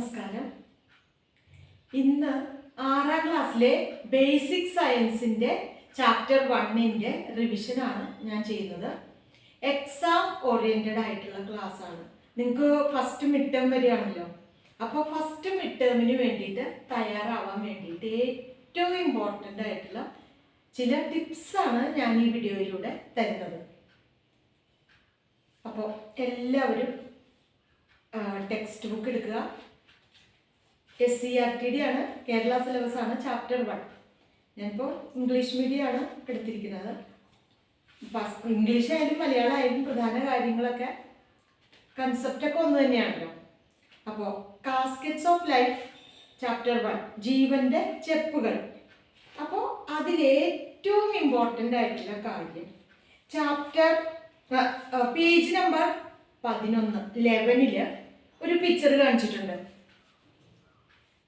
നമസ്കാരം. ഇന്ന് 6ാം ക്ലാസ്സിലെ ബേസിക് സയൻസിൻ്റെ ചാപ്റ്റർ 1ൻ്റെ റിവിഷനാണ് ഞാൻ ചെയ്യുന്നത്. എക്സാം ഓറിയൻറ്റഡ് ആയിട്ടുള്ള ക്ലാസ്സാണ്. നിങ്ങൾക്ക് ഫസ്റ്റ് മിഡ് ടേം വരികയാണല്ലോ. അപ്പോൾ ഫസ്റ്റ് മിഡ് ടേമിന് വേണ്ടിയിട്ട് തയ്യാറാവാൻ വേണ്ടിയിട്ട് ഏറ്റവും ഇമ്പോർട്ടൻ്റ് ആയിട്ടുള്ള ചില ടിപ്സാണ് ഞാൻ ഈ വീഡിയോയിലൂടെ തരുന്നത്. അപ്പോൾ എല്ലാവരും ടെക്സ്റ്റ് ബുക്ക് എടുക്കുക. SCERTD ആണ്, കേരള സിലബസ് ആണ്, ചാപ്റ്റർ 1. ഞാനിപ്പോൾ ഇംഗ്ലീഷ് മീഡിയമാണ് എടുത്തിരിക്കുന്നത്. ഇംഗ്ലീഷ് ആയാലും മലയാളം ആയാലും പ്രധാന കാര്യങ്ങളൊക്കെ കൺസെപ്റ്റൊക്കെ ഒന്ന് തന്നെയാണല്ലോ. അപ്പോൾ കാസ്കറ്റ്സ് ഓഫ് ലൈഫ് ചാപ്റ്റർ 1, ജീവൻ്റെ ചെപ്പുകൾ. അപ്പോൾ അതിലേറ്റവും ഇമ്പോർട്ടൻ്റ് ആയിട്ടുള്ള കാര്യം ചാപ്റ്റർ പേജ് നമ്പർ 11 ഒരു പിക്ചർ കാണിച്ചിട്ടുണ്ട്.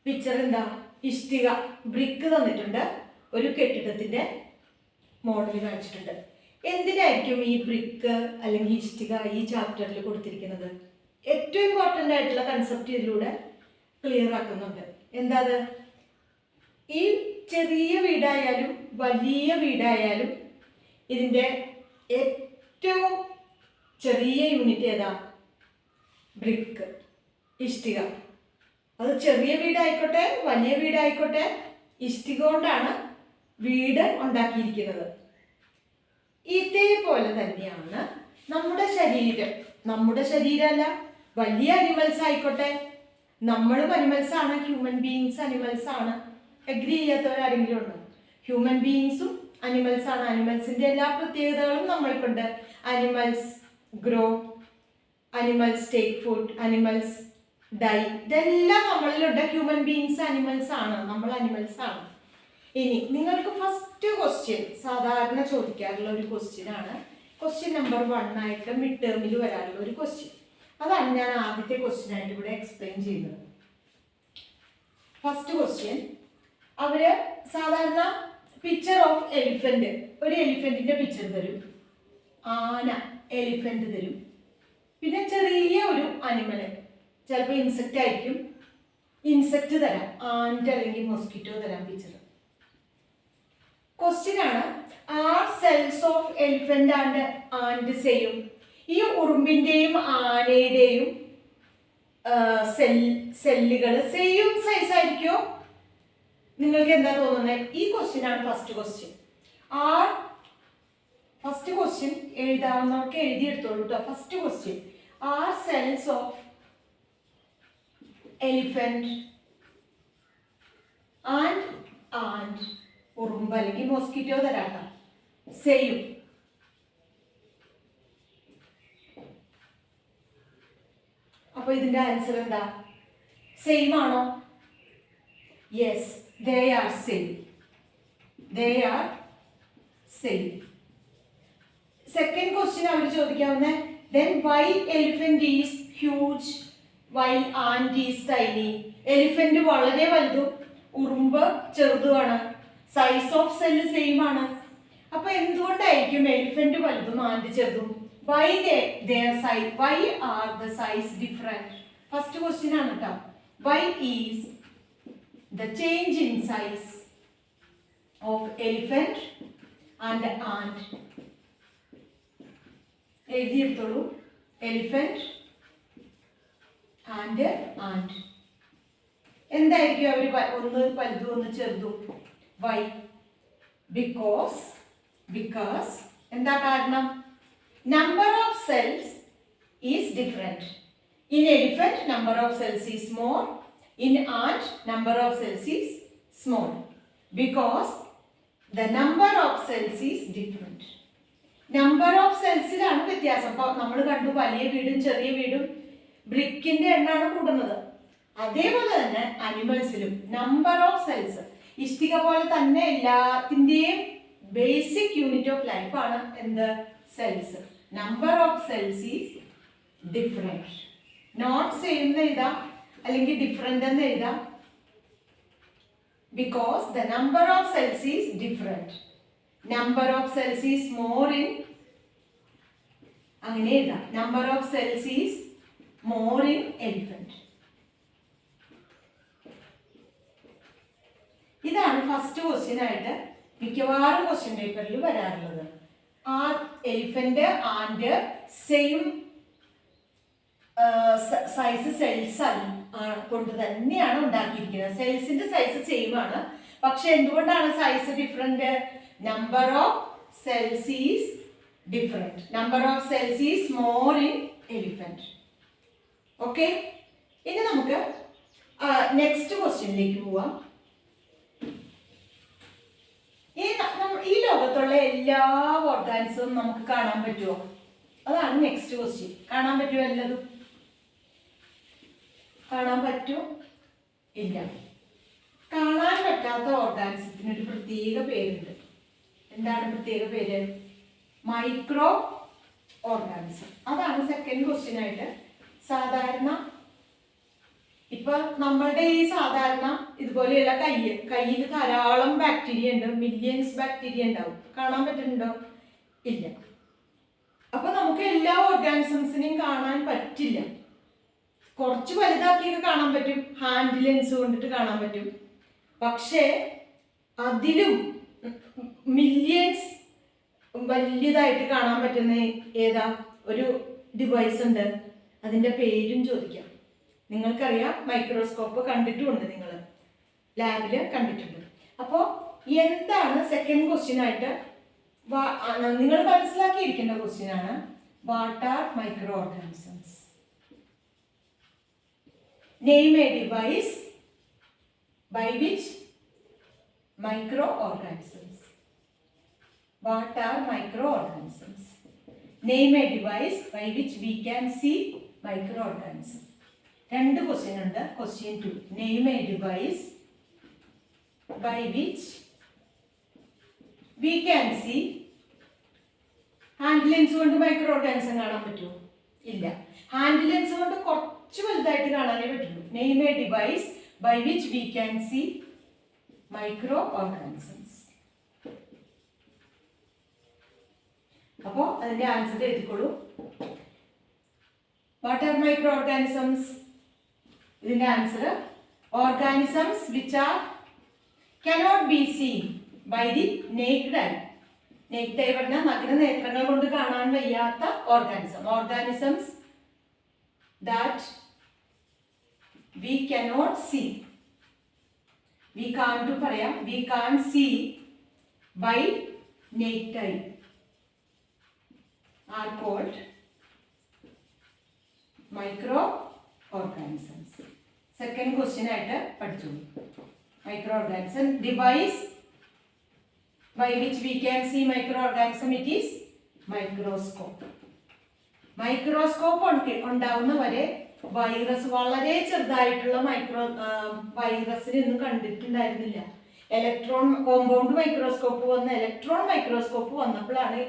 പിക്ചർ എന്താ? ഇഷ്ടിക, ബ്രിക്ക് തന്നിട്ടുണ്ട്. ഒരു കെട്ടിടത്തിൻ്റെ മോഡൽ കാണിച്ചിട്ടുണ്ട്. എന്തിനായിരിക്കും ഈ ബ്രിക്ക് അല്ലെങ്കിൽ ഇഷ്ടിക ഈ ചാപ്റ്ററിൽ കൊടുത്തിരിക്കുന്നത്? ഏറ്റവും ഇമ്പോർട്ടൻ്റ് ആയിട്ടുള്ള കൺസെപ്റ്റ് ഇതിലൂടെ ക്ലിയർ ആക്കുന്നുണ്ട്. എന്താ അത്? ഈ ചെറിയ വീടായാലും വലിയ വീടായാലും ഇതിൻ്റെ ഏറ്റവും ചെറിയ യൂണിറ്റ് ഏതാ? ബ്രിക്ക്, ഇഷ്ടിക. അത് ചെറിയ വീടായിക്കോട്ടെ വലിയ വീടായിക്കോട്ടെ ഇഷ്ടിക കൊണ്ടാണ് വീട് ഉണ്ടാക്കിയിരിക്കുന്നത്. ഇതേപോലെ തന്നെയാണ് നമ്മുടെ ശരീരം. നമ്മുടെ ശരീരമല്ല, വലിയ അനിമൽസ് ആയിക്കോട്ടെ, നമ്മളും അനിമൽസ് ആണ്, ഹ്യൂമൻ ബീയിങ്സ് അനിമൽസ് ആണ്. അഗ്രി ചെയ്യാത്തവരാരെങ്കിലും ഉണ്ടോ? ഹ്യൂമൻ ബീയിങ്സും അനിമൽസ് ആണ്. അനിമൽസിൻ്റെ എല്ലാ പ്രത്യേകതകളും നമ്മൾക്കുണ്ട്. Animals grow, animals take food, animals die, ഇതെല്ലാം നമ്മളിലുണ്ട്. ഹ്യൂമൻ ബീയിങ്സ് അനിമൽസ് ആണ്, നമ്മൾ അനിമൽസ് ആണ്. ഇനി നിങ്ങൾക്ക് ഫസ്റ്റ് ക്വസ്റ്റ്യൻ സാധാരണ ചോദിക്കാറുള്ള ഒരു ക്വസ്റ്റ്യൻ ആണ്. ക്വസ്റ്റ്യൻ നമ്പർ 1 ആയിട്ട് മിഡ് ടേമിൽ വരാറുള്ള ഒരു ക്വസ്റ്റ്യൻ. അതാണ് ഞാൻ ആദ്യത്തെ ക്വസ്റ്റ്യൻ ആയിട്ട് ഇവിടെ എക്സ്പ്ലെയിൻ ചെയ്യുന്നത്. ഫസ്റ്റ് ക്വസ്റ്റ്യൻ, അവര് സാധാരണ പിക്ചർ ഓഫ് എലിഫന്റ്, ഒരു എലിഫന്റിന്റെ പിക്ചർ തരും, ആന, എലിഫന്റ് തരും, പിന്നെ ചെറിയ ഒരു അനിമല്, ചിലപ്പോൾ ഇൻസെക്റ്റ് ആയിരിക്കും, ഇൻസെക്റ്റ് തരാം, ആൻഡ് അല്ലെങ്കിൽ മൊസ്കിറ്റോ തരാം പിക്ചർ. ക്വസ്റ്റ്യൻ ആണ്, are cells of elephant and and same? ഈ ഉറുമ്പിന്റെയും ആനയുടെയും സെല്ലുകൾ സെയിം സൈസ് ആയിരിക്കുമോ? നിങ്ങൾക്ക് എന്താ തോന്നുന്നത്? ഈ ക്വസ്റ്റ്യൻ ആണ് ഫസ്റ്റ് ക്വസ്റ്റ്യൻ. ഫസ്റ്റ് ക്വസ്റ്റ്യൻ എഴുതാവുന്നവർക്ക് എഴുതിയെടുത്തോളൂ കേട്ടോ. First question, are cells of elephant and ഉറുമ്പ് അല്ലെങ്കിൽ മോസ്കിറ്റോ തരാട്ടോ, സെയിം. അപ്പൊ ഇതിന്റെ ആൻസർ എന്താ? സെയിം ആണോ? Yes, they are same. They are same. Second question അവർ ചോദിക്കാവുന്ന, then why elephant is huge while ant is tiny? Elephant വളരെ വലുതും ഉറുമ്പ് ചെറുതുമാണ്. സൈസ് ഓഫ് സെല്ല് സെയിം ആണ്. അപ്പൊ എന്തുകൊണ്ടായിരിക്കും എലിഫന്റ് വലുതും ആന്റ് ചെറുതും? why are the size different? First question ആണ് കേട്ടോ. why is the change in size of elephant and ant? എഴുതിയെടുത്തോളൂ, എലിഫന്റ് ആൻഡ് ആന്റ്. എന്തായിരിക്കും അവർ ഒന്ന് വലുതും ഒന്ന് ചെറുതും? വൈ? ബിക്കോസ് എന്താ കാരണം? Number of cells is different. In elephant number of cells is more, in ant number of cells is small because the number of cells is different. Number of cells ലാണ് വ്യത്യാസം. അപ്പോൾ നമ്മൾ കണ്ടു വലിയ വീടും ചെറിയ വീടും ബ്രിക്കിന്റെ എണ്ണാണ് കൂടുന്നത്. അതേപോലെ തന്നെ അനിമൽസിലും നമ്പർ ഓഫ് സെൽസ്, ഇഷ്ടിക പോലെ തന്നെ എല്ലാത്തിൻ്റെയും ബേസിക് യൂണിറ്റ് ഓഫ് ലൈഫ് ആണ് എന്ത്? Cells. Number of cells is different. Not same എഴുതാം അല്ലെങ്കിൽ ഡിഫറെന്റ് എന്ന് എഴുതാം. Because the number of cells is different. Number of cells is more in, അങ്ങനെ എഴുതാം. Number of cells is more in elephant. ഇതാണ് first question ആയിട്ട് മിക്കവാറും question പേപ്പറിൽ വരാറുള്ളത്. ആ elephant and same size cells കൊണ്ട് തന്നെയാണ് ഉണ്ടാക്കിയിരിക്കുന്നത്. സെൽസിന്റെ സൈസ് സെയിം ആണ്, പക്ഷെ എന്തുകൊണ്ടാണ് size different? Number of cells is different. Number of cells is more in elephant. Okay, ഇനി നമുക്ക് നെക്സ്റ്റ് ക്വസ്റ്റ്യനിലേക്ക് പോവാം. ഈ ലോകത്തുള്ള എല്ലാ ഓർഗാനിസവും നമുക്ക് കാണാൻ പറ്റുമോ? അതാണ് നെക്സ്റ്റ് ക്വസ്റ്റ്യൻ. കാണാൻ പറ്റുമോ? എല്ലാതും കാണാൻ പറ്റുമോ? ഇല്ല. കാണാൻ പറ്റാത്ത ഓർഗാനിസത്തിന് ഒരു പ്രത്യേക പേരുണ്ട്. എന്താണ് പ്രത്യേക പേര്? Micro organism. അതാണ് സെക്കൻഡ് ക്വസ്റ്റ്യൻ ആയിട്ട്. സാധാരണ ഇപ്പൊ നമ്മളുടെ ഈ സാധാരണ ഇതുപോലെയുള്ള കയ്യിൽ ധാരാളം ബാക്ടീരിയ ഉണ്ട്, മില്യൺസ് ബാക്ടീരിയ ഉണ്ടാവും. കാണാൻ പറ്റുന്നുണ്ടോ? ഇല്ല. അപ്പൊ നമുക്ക് എല്ലാ ഓർഗാനിസംസിനെയും കാണാൻ പറ്റില്ല. കുറച്ച് വലുതാക്കിയൊക്കെ കാണാൻ പറ്റും, ഹാൻഡ് ലെൻസ് കൊണ്ടിട്ട് കാണാൻ പറ്റും. പക്ഷേ അതിലും മില്യൺസ് വലിയതായിട്ട് കാണാൻ പറ്റുന്ന ഏതാ ഒരു ഡിവൈസ് ഉണ്ട്, അതിന്റെ പേരും ചോദിക്കാം. നിങ്ങൾക്കറിയാം, മൈക്രോസ്കോപ്പ് കണ്ടിട്ടുമുണ്ട്, നിങ്ങൾ ലാബില് കണ്ടിട്ടുണ്ട്. അപ്പോൾ എന്താണ് സെക്കൻഡ് ക്വസ്റ്റ്യൻ ആയിട്ട് നിങ്ങൾ മനസ്സിലാക്കിയിരിക്കേണ്ട ക്വസ്റ്റ്യൻ ആണ്, what are micro organisms? Name a device by which microorganisms. What are microorganisms? Name a device by which we can see microorganism. രണ്ട് ക്വസ്റ്റ്യൻ ഉണ്ട്. Question 2, name a device by which we can see. Hand lens കൊണ്ട് micro organism കാണാൻ പറ്റുമോ? ഇല്ല. Hand lens കൊണ്ട് കുറച്ച് വലുതായിട്ട് കാണാനേ പറ്റുള്ളൂ. Name a device by which we can see microorganisms. അപ്പോൾ അതിന്റെ ആൻസർ എഴുതിക്കോളൂ. What are microorganisms? ഇതിന്റെ answer organisms which are cannot be seen by the naked eye. Naked eye പറഞ്ഞാൽ നഗ്ന നേത്രങ്ങൾ കൊണ്ട് കാണാൻ വയ്യാത്ത organism. Organisms that we cannot see. We can't പറയാം, we can't see by naked eye are called microorganisms. Second question ആയിട്ട് പഠിച്ചു. Microorganism device by which we can see microorganism, it is microscope. Microscope ഉണ്ടാവുന്ന വരെ virus, വളരെ ചെറുതായിട്ടുള്ള വൈറസിനെ ഒന്നും കണ്ടിട്ടുണ്ടായിരുന്നില്ല. Compound microscope electron microscope വന്നപ്പോഴാണ്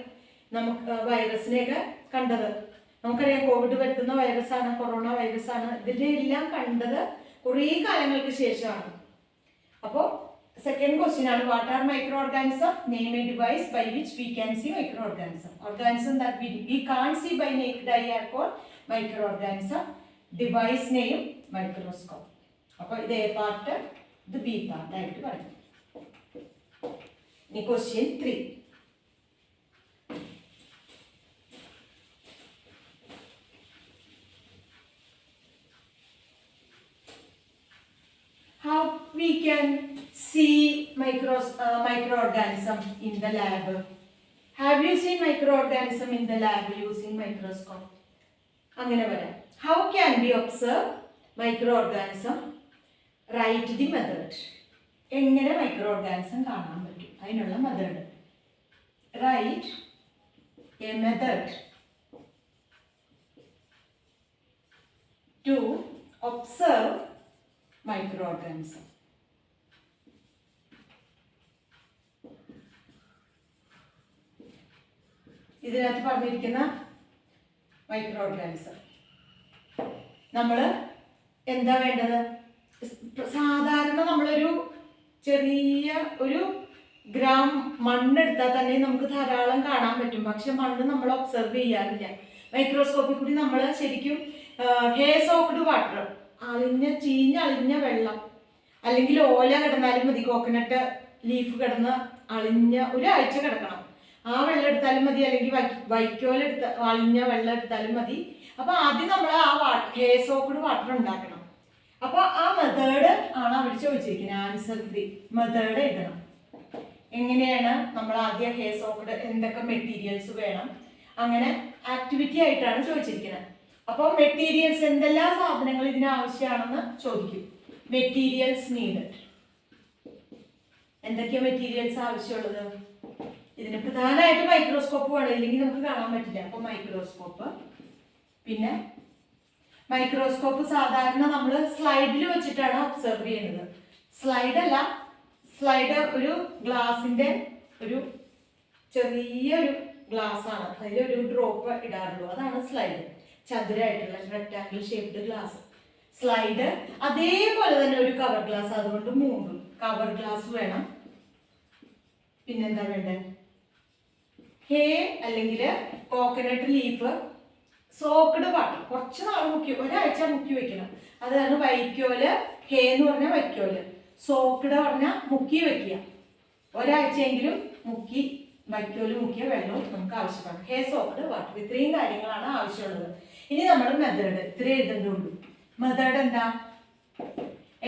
നമുക്ക് വൈറസിനെയൊക്കെ കണ്ടത്. നമുക്കറിയാം, കോവിഡ് വരുത്തുന്ന വൈറസാണ്, കൊറോണ വൈറസാണ്. ഇതിന്റെ എല്ലാം കണ്ടത് കുറേ കാലങ്ങൾക്ക് ശേഷമാണ്. അപ്പോൾ സെക്കൻഡ് ക്വസ്റ്റ്യൻ ആണ്, what are microorganism? Name a device by which we can see microorganism. Organism that we can't see by naked eye are called microorganism. Device name microscope. അപ്പോൾ ഇത് എ പാർട്ട്, ഇത് B part ആയിട്ട് പറയും. ഇനി question 3. How we can see microorganism in the lab? Have you seen microorganism in the lab using microscope? അങ്ങനെ വരാം. How can we observe microorganism? Write the method. എങ്ങനെ microorganism കാണാൻ പറ്റും, അതിനുള്ള method. Write a method to observe microorganism. ഇതിനകത്ത് പറഞ്ഞിരിക്കുന്ന microorganism നമ്മൾ എന്താ വേണ്ടത്? സാധാരണ നമ്മളൊരു ചെറിയ ഒരു ഗ്രാം മണ്ണെടുത്താൽ തന്നെ നമുക്ക് ധാരാളം കാണാൻ പറ്റും. പക്ഷെ മണ്ണ് നമ്മൾ ഒബ്സർവ് ചെയ്യാറില്ല. മൈക്രോസ്കോപ്പിൽ കൂടി നമ്മൾ ശരിക്കും ഹേ സോക്ഡ് വാട്ടർ, ചീഞ്ഞളിഞ്ഞ വെള്ളം, അല്ലെങ്കിൽ ഓല കിടന്നാലും മതി, കോക്കനട്ട് ലീഫ് കിടന്ന് അളിഞ്ഞ ഒരാഴ്ച കിടക്കണം. ആ വെള്ളം എടുത്താലും മതി, അല്ലെങ്കിൽ വൈക്കോൽ അളിഞ്ഞ വെള്ളം എടുത്താലും മതി. അപ്പൊ ആദ്യം നമ്മൾ ആ ഹെയർ സോക്ക്ഡ് വാട്ടർ ഉണ്ടാക്കണം. അപ്പൊ ആ മെത്തേഡ് ആണ് അവർ ചോദിച്ചിരിക്കുന്നത്. ആൻസർ 3 മെത്തേഡ് എഴുതണം. എങ്ങനെയാണ് നമ്മൾ ആദ്യം ഹെയർ സോക്ക്ഡ്, എന്തൊക്കെ മെറ്റീരിയൽസ് വേണം, അങ്ങനെ ആക്ടിവിറ്റി ആയിട്ടാണ് ചോദിച്ചിരിക്കുന്നത്. അപ്പോൾ മെറ്റീരിയൽസ്, എന്തെല്ലാം സാധനങ്ങൾ ഇതിന് ആവശ്യമാണെന്ന് ചോദിക്കും. മെറ്റീരിയൽസ് നീഡ്, എന്തൊക്കെയാ മെറ്റീരിയൽസ് ആവശ്യമുള്ളത്? ഇതിന് പ്രധാനമായിട്ട് മൈക്രോസ്കോപ്പ് വേണം, ഇല്ലെങ്കിൽ നമുക്ക് കാണാൻ പറ്റില്ല. അപ്പൊ മൈക്രോസ്കോപ്പ്, പിന്നെ മൈക്രോസ്കോപ്പ് സാധാരണ നമ്മൾ സ്ലൈഡിൽ വെച്ചിട്ടാണ് ഒബ്സർവ് ചെയ്യുന്നത്. സ്ലൈഡ് അല്ല, സ്ലൈഡ് ഒരു ഗ്ലാസിന്റെ ഒരു ചെറിയൊരു ഗ്ലാസ് ആണ്, അതിലൊരു ഡ്രോപ്പ് ഇടാറുള്ളൂ, അതാണ് സ്ലൈഡ്. ചതുരായിട്ടുള്ള റെക്ടാങ്കിൾ ഷേപ്ഡ് ഗ്ലാസ് സ്ലൈഡ്. അതേപോലെ തന്നെ ഒരു കവർ ഗ്ലാസ്, അതുകൊണ്ട് 3 കവർ ഗ്ലാസ് വേണം. പിന്നെന്താ വേണ്ടത്? ഹേ അല്ലെങ്കിൽ കോക്കനട്ട് ലീഫ്, സോക്ക്ഡ് വാട്ടർ, കുറച്ച് നാൾ ഒരാഴ്ച മുക്കി വെക്കണം. അതാണ് വൈക്കോല്. ഹേ എന്ന് പറഞ്ഞാൽ വൈക്കോല്, സോക്ക്ഡ് പറഞ്ഞാൽ മുക്കി വെക്കുക. ഒരാഴ്ചയെങ്കിലും മുക്കി, വൈക്കോല് മുക്കിയ വെള്ളവും നമുക്ക് ആവശ്യമാണ്. ഹേ സോക്ക്ഡ് വാട്ടർ, ഇത്രയും കാര്യങ്ങളാണ് ആവശ്യമുള്ളത്. ഇനി നമ്മൾ മെത്തേഡ് ഇത്ര എഴുതേണ്ടുള്ളൂ. മെത്തേഡ് എന്താ,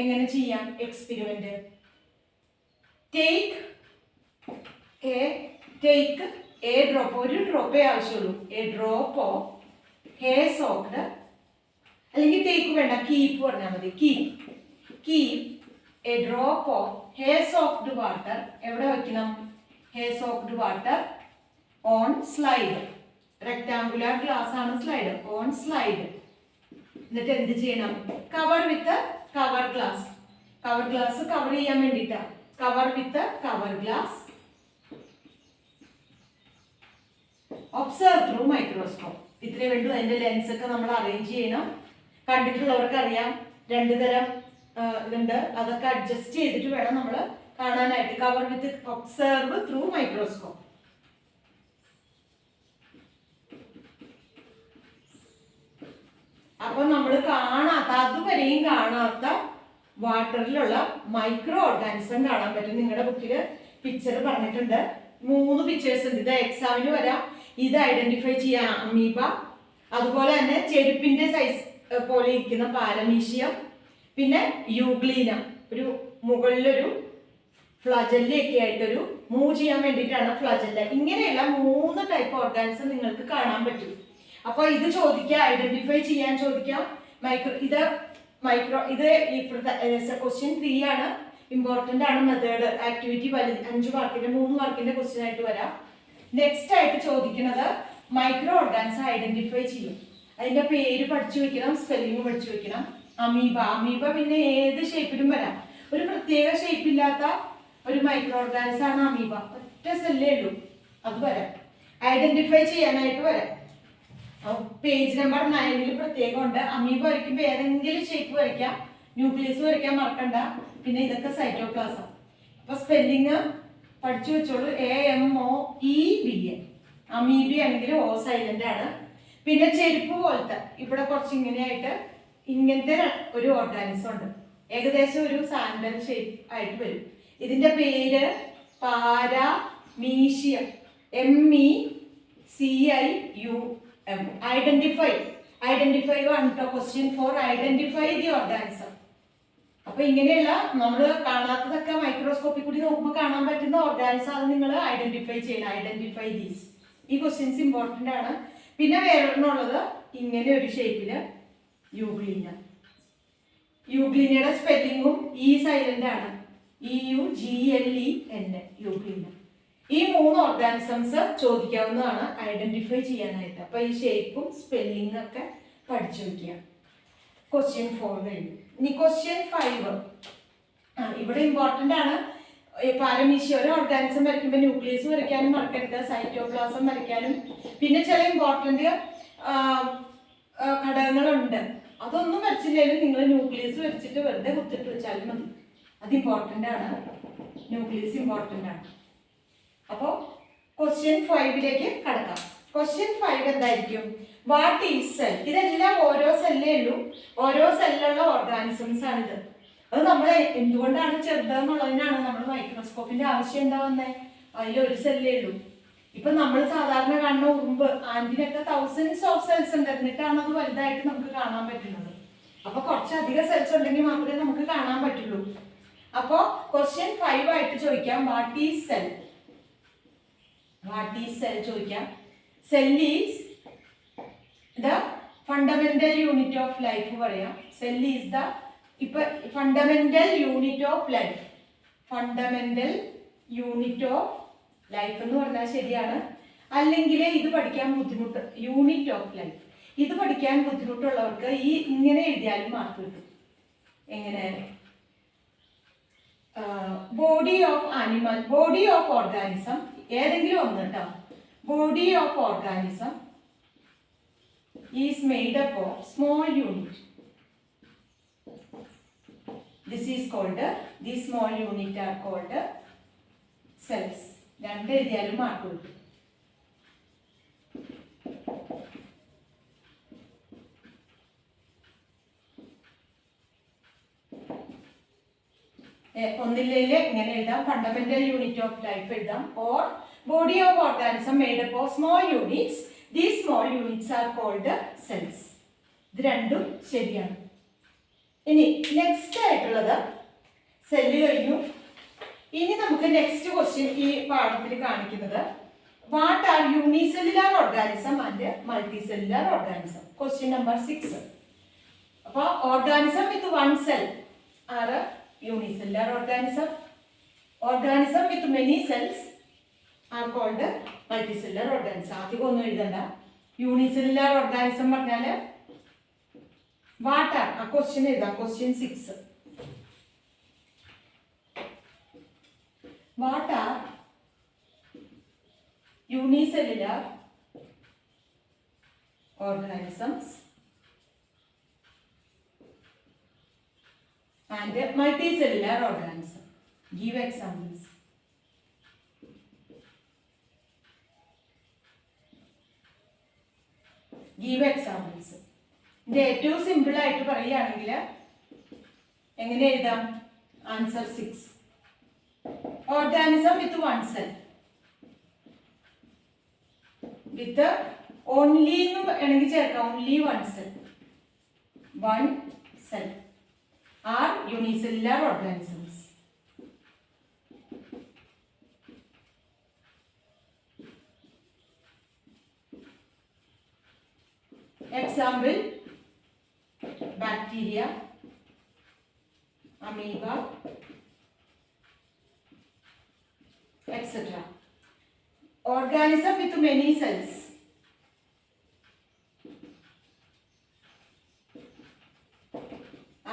എങ്ങനെ ചെയ്യാം? എക്സ്പെരിമെന്റ്. ടേക്ക് എ ഡ്രോപ്പ്, ഒരു ഡ്രോപ്പേ ആവശ്യമുള്ളൂ. A drop of hair soaked, അല്ലെങ്കിൽ ടേക്ക് വേണ്ട, കീപ്പ് പറഞ്ഞാൽ മതി. Keep A drop of hair soaked water. എവിടെ വെക്കണം? Hair soaked water on slide. Rectangular glass ആണ് സ്ലൈഡ്. On slide. എന്നിട്ട് എന്ത് ചെയ്യണം? കവർ വിത്ത് cover glass. Cover glass cover ചെയ്യാൻ വേണ്ടിയിട്ടാണ്. കവർ വിത്ത് cover glass. Observe through microscope. ഇത്രേ വേണ്ടു. അതിന്റെ ലെൻസ് ഒക്കെ നമ്മൾ അറേഞ്ച് ചെയ്യണം. കണ്ടിട്ടുള്ളവർക്ക് അറിയാം 2 തരം ഇതുണ്ട്, അതൊക്കെ അഡ്ജസ്റ്റ് ചെയ്തിട്ട് വേണം നമ്മൾ കാണാനായിട്ട്. കവർ വിത്ത് ഒബ്സർവ് ത്രൂ മൈക്രോസ്കോപ്പ്. അപ്പൊ നമ്മൾ കാണാത്ത, അതുവരെയും കാണാത്ത വാട്ടറിലുള്ള മൈക്രോ ഓർഗാനിസം കാണാൻ പറ്റും. നിങ്ങളുടെ ബുക്കിൽ പിക്ചർ പറഞ്ഞിട്ടുണ്ട്, 3 പിക്ചേഴ്സ് ഉണ്ട്. ഇത് എക്സാമിന് വരാം. ഇത് ഐഡന്റിഫൈ ചെയ്യാം അമീബ, അതുപോലെ തന്നെ ചെരുപ്പിന്റെ സൈസ് പോലെ ഇരിക്കുന്ന പാരമീഷ്യം, പിന്നെ യൂഗ്ലീന, ഒരു മുകളിലൊരു ഫ്ലജല്ല ഒക്കെ ആയിട്ടൊരു മൂവ് ചെയ്യാൻ വേണ്ടിയിട്ടാണ് ഫ്ലജല്ല. ഇങ്ങനെയുള്ള 3 ടൈപ്പ് ഓർഗാനിസം നിങ്ങൾക്ക് കാണാൻ പറ്റും. അപ്പോൾ ഇത് ചോദിക്കാം, ഐഡന്റിഫൈ ചെയ്യാൻ ചോദിക്കാം. ഇത് ഇപ്പോഴത്തെ ക്വസ്റ്റ്യൻ 3 ആണ്, ഇമ്പോർട്ടൻ്റ് ആണ്. മെത്തേഡ് ആക്ടിവിറ്റി 5 മാർക്കിന്റെ 3 മാർക്കിന്റെ ക്വസ്റ്റ്യൻ ആയിട്ട് വരാം. നെക്സ്റ്റ് ആയിട്ട് ചോദിക്കുന്നത് മൈക്രോ ഓർഗാനിസം ഐഡന്റിഫൈ ചെയ്യും. അതിന്റെ പേര് പഠിച്ചു വെക്കണം, സ്പെല്ലിംഗ് പഠിച്ചു വെക്കണം. അമീബ പിന്നെ ഏത് ഷേപ്പിലും വരാം. ഒരു പ്രത്യേക ഷേപ്പില്ലാത്ത ഒരു മൈക്രോ ഓർഗാനിസം ആണ് അമീബ. ഒറ്റ സെല്ലേ ഉള്ളൂ, അത് വരാം. ഐഡന്റിഫൈ ചെയ്യാനായിട്ട് വരാം. പേജ് നമ്പർ 9 പ്രത്യേകം ഉണ്ട്. അമീബ വരയ്ക്കുമ്പോൾ ഏതെങ്കിലും ഷേപ്പ് വരയ്ക്കാം, ന്യൂക്ലിയസ് വരയ്ക്കാൻ മറക്കണ്ട. പിന്നെ ഇതൊക്കെ സൈറ്റോപ്ലാസം. അപ്പൊ സ്പെല്ലിങ് പഠിച്ചു വെച്ചോളൂ. AMOEBA. അമീബി ആണെങ്കിൽ O സൈലന്റ് ആണ്. പിന്നെ ചെരുപ്പ് പോലത്തെ ഇവിടെ കുറച്ച് ഇങ്ങനെയായിട്ട് ഇങ്ങനത്തെ ഒരു ഓർഗാനിസം ഉണ്ട്. ഏകദേശം ഒരു സാൻഡൽ ഷേപ്പ് ആയിട്ട് വരും. ഇതിന്റെ പേര് പാരാമീഷ്യം. MECIUM. ഐഡന്റിഫൈ ആണ് കേട്ടോ ക്വസ്റ്റ്യൻ 4. Identify the organism. അപ്പൊ ഇങ്ങനെയുള്ള നമ്മൾ കാണാത്തതൊക്കെ മൈക്രോസ്കോപ്പിൽ കൂടി നോക്കുമ്പോൾ കാണാൻ പറ്റുന്ന ഓർഗാനിസം, അത് നിങ്ങൾ ഐഡന്റിഫൈ ചെയ്യണം. Identify these. ഈ ക്വസ്റ്റ്യൻസ് ഇമ്പോർട്ടൻ്റ് ആണ്. പിന്നെ വേറൊരെണ്ണുള്ളത് ഇങ്ങനെ ഒരു ഷേപ്പില് യൂഗ്ലീനയുടെ സ്പെല്ലിങ്ങും E സൈലന്റ് ആണ്. EUGLEN. യൂഗ്ലീന. ഈ 3 ഓർഗാനിസംസ് ചോദിക്കാവുന്നതാണ് ഐഡന്റിഫൈ ചെയ്യാനായിട്ട്. അപ്പൊ ഈ ഷേപ്പും സ്പെല്ലിംഗ് ഒക്കെ പഠിച്ചു വെക്കുക. ക്വസ്റ്റ്യൻ 4 കഴിഞ്ഞു. ഇനി ക്വസ്റ്റ്യൻ 5. ഇവിടെ ഇമ്പോർട്ടൻ്റ് ആണ്. പാരമീഷ്യം ഒരു ഓർഗാനിസം വരയ്ക്കുമ്പോൾ ന്യൂക്ലിയസ് വരയ്ക്കാനും മറക്കരുത്, സൈറ്റോപ്ലാസം വരയ്ക്കാനും. പിന്നെ ചില ഇമ്പോർട്ടൻ്റ് ഘടകങ്ങളുണ്ട്, അതൊന്നും വരച്ചില്ലെങ്കിലും നിങ്ങൾ ന്യൂക്ലിയസ് വരച്ചിട്ട് വെറുതെ കുത്തിട്ട് വെച്ചാലും മതി. അത് ഇമ്പോർട്ടൻ്റ് ആണ്. ന്യൂക്ലിയസ് ഇമ്പോർട്ടൻ്റ് ആണ്. അപ്പോൾ ക്വസ്റ്റ്യൻ 5 കടക്കാം. ക്വസ്റ്റ്യൻ 5 എന്തായിരിക്കും? What is cell? ഇതെല്ലാം ഓരോ സെല്ലേ ഉള്ളൂ. ഓരോ സെല്ലുള്ള ഓർഗാനിസംസ് ആണിത്. അത് നമ്മൾ എന്തുകൊണ്ടാണ് ചെറുതെന്നുള്ളതിനാണ് നമ്മൾ മൈക്രോസ്കോപ്പിന്റെ ആവശ്യം എന്താ വന്നേ? അതിലൊരു സെല്ലേ ഉള്ളൂ. ഇപ്പൊ നമ്മൾ സാധാരണ കാണുന്ന ഉറുമ്പ് ആന്റിനൊക്കെ തൗസൻഡ്സ് ഓഫ് സെൽസ് ഉണ്ട്, എന്നിട്ടാണ് അത് വലുതായിട്ട് നമുക്ക് കാണാൻ പറ്റുന്നത്. അപ്പൊ കുറച്ചധികം സെൽസ് ഉണ്ടെങ്കിൽ മാത്രമേ നമുക്ക് കാണാൻ പറ്റുള്ളൂ. അപ്പോ ക്വസ്റ്റ്യൻ 5 ആയിട്ട് ചോദിക്കാം, what is cell? What is cell ചോദിക്കാം. Cell is the fundamental unit of life പറയാം. സെൽ ഈസ് ദ ഇപ്പൊ fundamental unit of life. Fundamental unit of life എന്ന് പറഞ്ഞാൽ ശരിയാണ്. അല്ലെങ്കിൽ ഇത് പഠിക്കാൻ ബുദ്ധിമുട്ട്, യൂണിറ്റ് ഓഫ് ലൈഫ് ഇത് പഠിക്കാൻ ബുദ്ധിമുട്ടുള്ളവർക്ക് ഈ ഇങ്ങനെ എഴുതിയാലും മാർക്ക് കിട്ടും. എങ്ങനെ? Body of animal, body of organism, ഏതെങ്കിലും ഒന്ന് കേട്ടോ. Body of organism is made up of small unit. This is called, these small unit are called cells. രണ്ട് എഴുതിയാലും മാർക്ക് കിട്ടും. ഒന്നില്ലെങ്കിൽ ഇങ്ങനെ എഴുതാം, ഫണ്ടമെന്റൽ യൂണിറ്റ് ഓഫ് ലൈഫ് എഴുതാം, or body of organism made up of small units. These small units are called cells. ഇത് രണ്ടും ശരിയാണ്. ഇനി നെക്സ്റ്റ് ആയിട്ടുള്ളത് സെല്ല് കഴിഞ്ഞു. ഇനി നമുക്ക് നെക്സ്റ്റ് ക്വസ്റ്റ്യൻ ഈ പാഠത്തിൽ കാണിക്കുന്നത്, what are unicellular organism and multicellular organism? Question number 6. അപ്പോൾ organism with one cell are unicellular organism. Organism with many cells are called multicellular organism. അധികം ഒന്നും എഴുതണ്ട. യൂണിസെല്ലുലാർ ഓർഗാനിസം പറഞ്ഞാൽ വാട്ട് ആർ, ആ ക്വസ്റ്റ്യൻ എഴുതാം. Question 6. What are unicellular organisms and multicellular organism? Give examples. Give examples. ഇത് ഏറ്റവും simple ആയിട്ട് പറയുകയാണെങ്കിൽ എങ്ങനെ എഴുതാം? Answer 6. Organism with one cell, with only എന്ന് വേണമെങ്കിൽ ചേർക്കാം, only one cell, one cell are unicellular organisms. Example: bacteria, amoeba, etc. Organism with many cells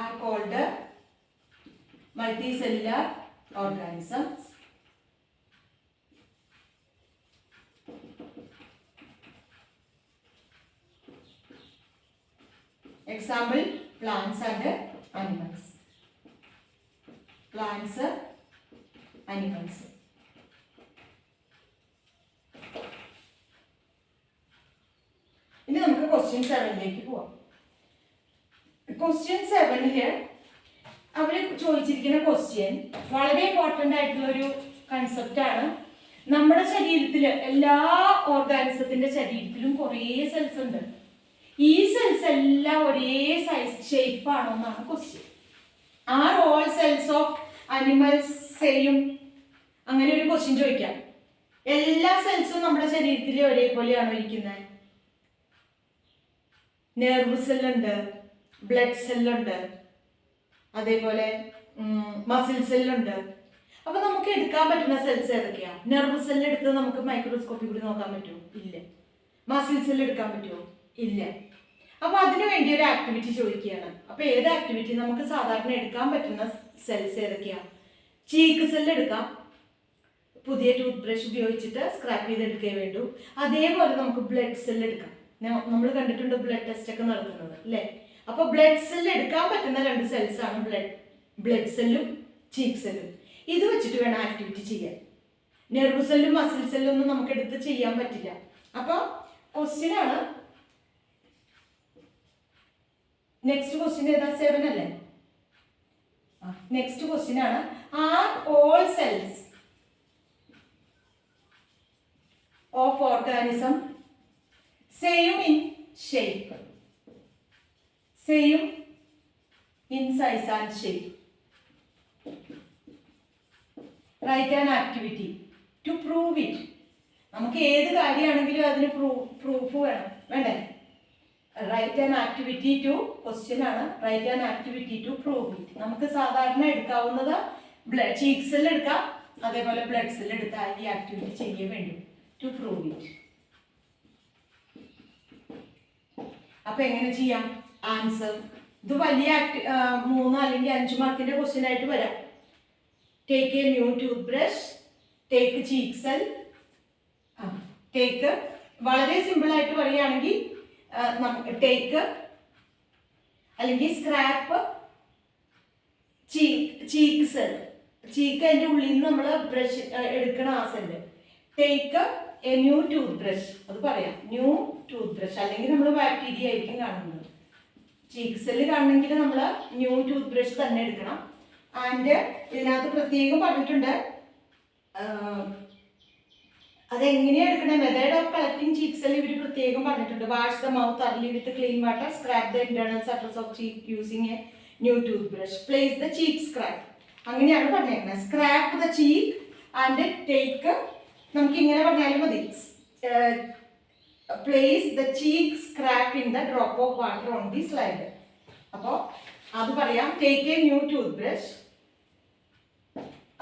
are called multicellular organisms. Example: plants and animals. Plants, animals. ഇനി നമുക്ക് question 7ലേക്ക് പോവാം. Question 7 അവർ ചോദിച്ചിരിക്കുന്ന question വളരെ important ആയിട്ടുള്ള ഒരു കൺസെപ്റ്റ് ആണ്. നമ്മുടെ ശരീരത്തിൽ, എല്ലാ ഓർഗാനിസത്തിന്റെ ശരീരത്തിലും കുറേ സെൽസ് ഉണ്ട്. ഈ സെൽസ് എല്ലാം ഒരേ സൈസ് ഷേപ്പ് ആണോ എന്നാണ് question. R all cells of animals same? അങ്ങനെ ഒരു ക്വസ്റ്റ്യൻ ചോദിക്കാം. എല്ലാ സെൽസും നമ്മുടെ ശരീരത്തിൽ ഒരേപോലെയാണോ ഇരിക്കുന്നത്? നെർവ് സെല്ലുണ്ട്, ബ്ലഡ് സെല്ലുണ്ട്, അതേപോലെ മസിൽ സെല്ലുണ്ട്. അപ്പൊ നമുക്ക് എടുക്കാൻ പറ്റുന്ന സെൽസ് ഏതൊക്കെയാ? നെർവ് സെല്ല് എടുത്ത് നമുക്ക് മൈക്രോസ്കോപ്പിൽ കൂടി നോക്കാൻ പറ്റുമോ? ഇല്ല. മസിൽ സെല്ല് എടുക്കാൻ പറ്റുമോ? ഇല്ല. അപ്പൊ അതിനു വേണ്ടി ഒരു ആക്ടിവിറ്റി ചോദിക്കുകയാണ്. അപ്പൊ ഏത് ആക്ടിവിറ്റി? നമുക്ക് സാധാരണ എടുക്കാൻ പറ്റുന്ന സെൽസ് ഏതൊക്കെയാ? ചീക്ക് സെല്ല് എടുക്കാം, പുതിയ ടൂത്ത് ബ്രഷ് ഉപയോഗിച്ചിട്ട് സ്ക്രാപ്പ് ചെയ്തെടുക്കേ വേണ്ടൂ. അതേപോലെ നമുക്ക് ബ്ലഡ് സെല്ല് എടുക്കാം. നമ്മൾ കണ്ടിട്ടുണ്ട് ബ്ലഡ് ടെസ്റ്റ് ഒക്കെ നടത്തുന്നത് അല്ലേ? അപ്പൊ ബ്ലഡ് സെല്ല് എടുക്കാൻ പറ്റുന്ന 2 സെൽസ് ആണ് ബ്ലഡ് സെല്ലും ചീക്ക് സെല്ലും. ഇത് വെച്ചിട്ട് വേണം ആക്ടിവിറ്റി ചെയ്യാൻ. നെർവ് സെല്ലും മസിൽ സെല്ലും ഒന്നും നമുക്ക് എടുത്ത് ചെയ്യാൻ പറ്റില്ല. അപ്പൊ ക്വസ്റ്റ്യൻ ആണ്. നെക്സ്റ്റ് ക്വസ്റ്റ്യൻ ഏതാ? 7 അല്ലേ? നെക്സ്റ്റ് ക്വസ്റ്റ്യൻ ആണ്, are all cells of organism same in shape, same in size and shape? Write an activity to prove it. നമുക്ക് ഏത് കാര്യമാണെങ്കിലും അതിന് പ്രൂഫ് വേണ്ടേ? Write an activity to, question ആണ്, write an activity to prove it. നമുക്ക് സാധാരണ എടുക്കാവുന്നത് cheek cell എടുക്കാം, അതേപോലെ ബ്ലഡ് സെൽ എടുത്താൽ ഈ ആക്ടിവിറ്റി ചെയ്യാൻ വേണ്ടി ടു പ്രൂവ് ഇറ്റ്. അപ്പൊ എങ്ങനെ ചെയ്യാം? ആൻസർ ഇത് വലിയ 3 അല്ലെങ്കിൽ 5 മാർക്കിന്റെ ക്വസ്റ്റ്യൻ ആയിട്ട് വരാം. Take a new tooth brush, take cheek cell, take വളരെ സിമ്പിൾ ആയിട്ട് പറയുകയാണെങ്കിൽ ടേക്ക് അല്ലെങ്കിൽ സ്ക്രാപ്പ് ചീക്ക് സെൽ, ചീക്ക് അതിൻ്റെ ഉള്ളിൽ നിന്ന് നമ്മൾ ബ്രഷ് എടുക്കണം ആ cell. Take a new toothbrush, അത് പറയാം, ന്യൂ ടൂത്ത് ബ്രഷ്, അല്ലെങ്കിൽ നമ്മൾ ബാക്ടീരിയ ആയിരിക്കും കാണുന്നത്. ചീക്ക് സെല്ല് കാണണമെങ്കിൽ നമ്മൾ ന്യൂ ടൂത്ത് ബ്രഷ് തന്നെ എടുക്കണം. ആൻഡ് ഇതിനകത്ത് പ്രത്യേകം പറഞ്ഞിട്ടുണ്ട് അതെങ്ങനെയാണ് എടുക്കണേ, method of collecting cheek cell ഇവർ പ്രത്യേകം പറഞ്ഞിട്ടുണ്ട്. Wash the mouth early with clean water, scrape the internal surface of cheek using a new toothbrush, place the cheek scrape, അങ്ങനെയാണ് പറഞ്ഞേക്കുന്നത്. Scrape the cheek and take, നമുക്ക് ഇങ്ങനെ പറഞ്ഞാലും മതി, place the cheek scrape in the drop of water on the slide. അപ്പോൾ അത് പറയാം, take a new toothbrush,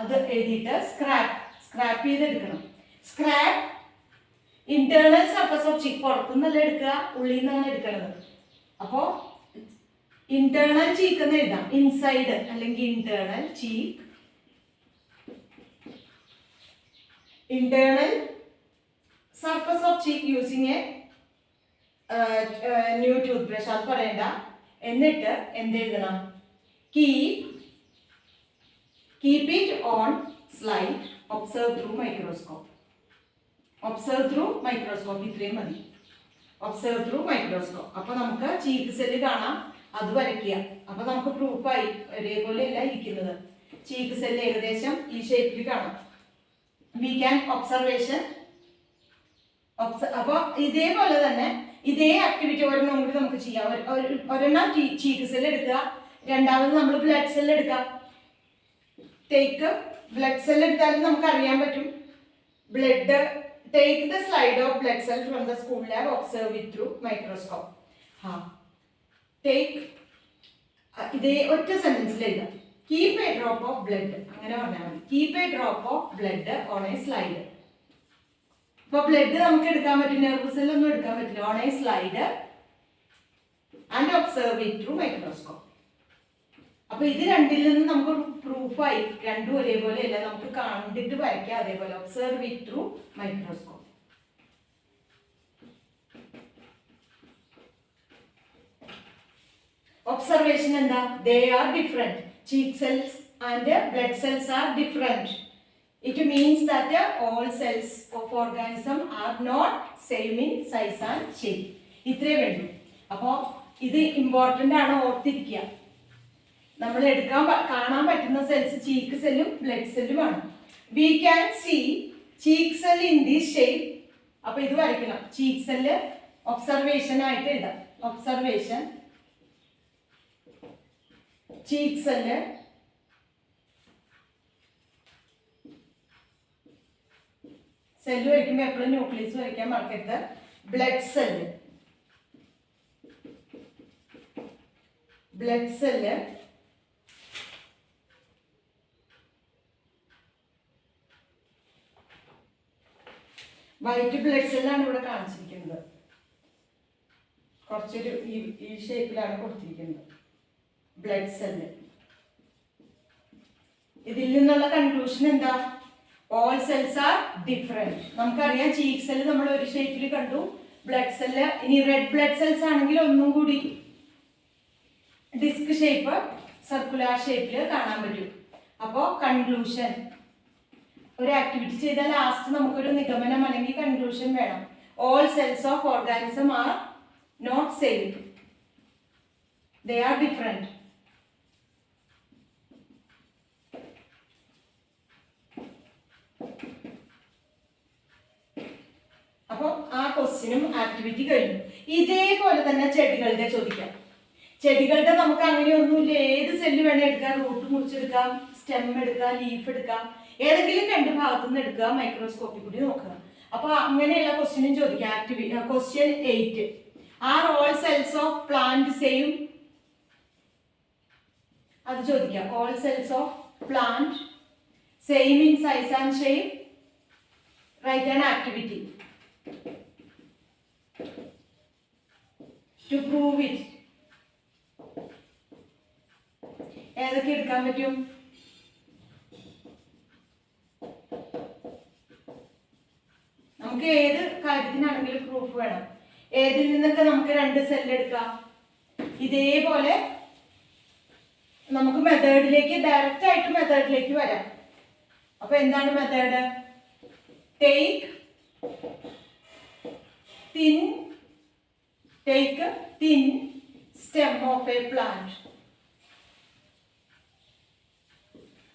അത് എഴുതിയിട്ട് സ്ക്രാപ്പ് ചെയ്തെടുക്കണം. Scrap internal surface of cheek, പുറത്തുനിന്നല്ല എടുക്കുക, ഉള്ളിൽ നിന്നാണ് എടുക്കുന്നത്. അപ്പോൾ ഇന്റേണൽ ചീക്ക് എന്ന് എഴുതാം, ഇൻസൈഡ് അല്ലെങ്കിൽ internal cheek, internal surface of cheek using a new toothbrush, അത് പറയണ്ട. എന്നിട്ട് എന്തെഴുതണം? Keep it on slide, observe through microscope. Observe through microscope, ഇത്രയും മതി. Observe through microscope. അപ്പൊ നമുക്ക് ചീക്ക് സെല്ല് കാണാം, അത് വരയ്ക്കുക. അപ്പൊ നമുക്ക് പ്രൂഫായി. ഒരേപോലെയല്ല ഇരിക്കുന്നത്, ചീക്ക് സെല്ല് ഏകദേശം ഈ ഷേപ്പിൽ കാണാം. We can observation. അപ്പൊ ഇതേപോലെ തന്നെ ഇതേ ആക്ടിവിറ്റി ഒരെണ്ണം കൂടി നമുക്ക് ചെയ്യാം. ഒരെണ്ണം ചീക്ക് സെല്ല് എടുക്കുക, രണ്ടാമത് നമ്മൾ ബ്ലഡ് സെല്ല് എടുക്കാം. ടേക്ക് ബ്ലഡ് സെല്ല് എടുത്താലും നമുക്ക് അറിയാൻ പറ്റും. Blood, take the slide of blood cell from the school lab, observe it through microscope. Take, ഇതേ ഒറ്റ സെന്റൻസിൽ എഴുതാം. Keep A drop of blood, അങ്ങനെ പറഞ്ഞാൽ മതി. Keep A drop of blood on A slide. ഇപ്പൊ ബ്ലഡ് നമുക്ക് എടുക്കാൻ പറ്റും, നെർവ് സെല്ലൊന്നും എടുക്കാൻ പറ്റില്ല. On A slide and observe it through microscope. അപ്പൊ ഇത് രണ്ടിൽ നിന്ന് നമുക്ക് പ്രൂഫായി. രണ്ടും ഒരേപോലെ അല്ല, നമുക്ക് കണ്ടിട്ട് വരയ്ക്കാം. അതേപോലെ observe it through microscope. Observation എന്താ? They are different. Cheek cells and blood cells are different. It means that all cells of organism are not same in size and shape. ഇത്രേ വേണ്ടു. അപ്പോൾ ഇത് ഇമ്പോർട്ടൻ്റ് ആണ്, ഓർത്തിരിക്കുക. നമ്മൾ കാണാൻ പറ്റുന്ന സെൽസ് ചീക്ക് സെല്ലും ബ്ലഡ് സെല്ലുമാണ്. We can see cheek cell in this shape. അപ്പോൾ ഇത് വരയ്ക്കണം. ചീക്ക് സെല്ല് ഒബ്സർവേഷൻ ആയിട്ട് എഴുതാം. ഒബ്സർവേഷൻ ചീക്ക് സെല്ല്, സെല്ല് വരയ്ക്കുമ്പോൾ എപ്പോഴും ന്യൂക്ലിയസ് വരയ്ക്കാൻ മറക്കരുത്. Blood cell, blood cell white blood സെല്ലാണ് ഇവിടെ കാണിച്ചിരിക്കുന്നത്. കുറച്ചൊരു ഈ ഷേപ്പിലാണ് കൊടുത്തിരിക്കുന്നത് ബ്ലഡ് സെല്ല്. ഇതിൽ നിന്നുള്ള കൺക്ലൂഷൻ എന്താ? All cells are different. നമുക്കറിയാം ചീക്ക് സെല്ല് നമ്മൾ ഒരു ഷേപ്പിൽ കണ്ടു, ബ്ലഡ് സെല്ല്, ഇനി റെഡ് ബ്ലഡ് സെൽസ് ആണെങ്കിൽ ഒന്നും കൂടി ഡിസ്ക് ഷേപ്പ്, സർക്കുലർ ഷേപ്പിൽ കാണാൻ പറ്റും. അപ്പോൾ കൺക്ലൂഷൻ, ഒരു ആക്ടിവിറ്റി ചെയ്താൽ ലാസ്റ്റ് നമുക്കൊരു നിഗമനം അല്ലെങ്കിൽ കൺക്ലൂഷൻ വേണം. All cells of organism are not same, they are different. ക്വസ്റ്റ്യനും ആക്ടിവിറ്റി കഴിഞ്ഞു. ഇതേപോലെ തന്നെ ചെടികളുടെ ചോദിക്കാം. ചെടികളുടെ നമുക്ക് അങ്ങനെയൊന്നുമില്ല, ഏത് സെല്ല് വേണേൽ എടുക്കാം, റൂട്ട് മുറിച്ചെടുക്കാം, സ്റ്റെം എടുക്കാം, ലീഫ് എടുക്കാം, ഏതെങ്കിലും രണ്ട് ഭാഗത്തുനിന്ന് എടുക്കുക, മൈക്രോസ്കോപ്പിൽ കൂടി നോക്കുക. അപ്പൊ അങ്ങനെയുള്ള ക്വസ്റ്റ്യനും ചോദിക്കാം. Question 8, are all cells of plant same? അത് ചോദിക്കാം. All cells of plant same in size and shape? Write an activity to prove it. ഏതൊക്കെ എടുക്കാൻ പറ്റും? നമുക്ക് ഏത് കാര്യത്തിനാണെങ്കിലും പ്രൂഫ് വേണം. ഏതിൽ നിന്നൊക്കെ നമുക്ക് രണ്ട് സെല്ല് എടുക്കാം. ഇതേപോലെ നമുക്ക് മെത്തേഡിലേക്ക്, ഡയറക്റ്റ് ആയിട്ട് മെത്തേഡിലേക്ക് വരാം. അപ്പൊ എന്താണ് method? Take thin stem of A plant,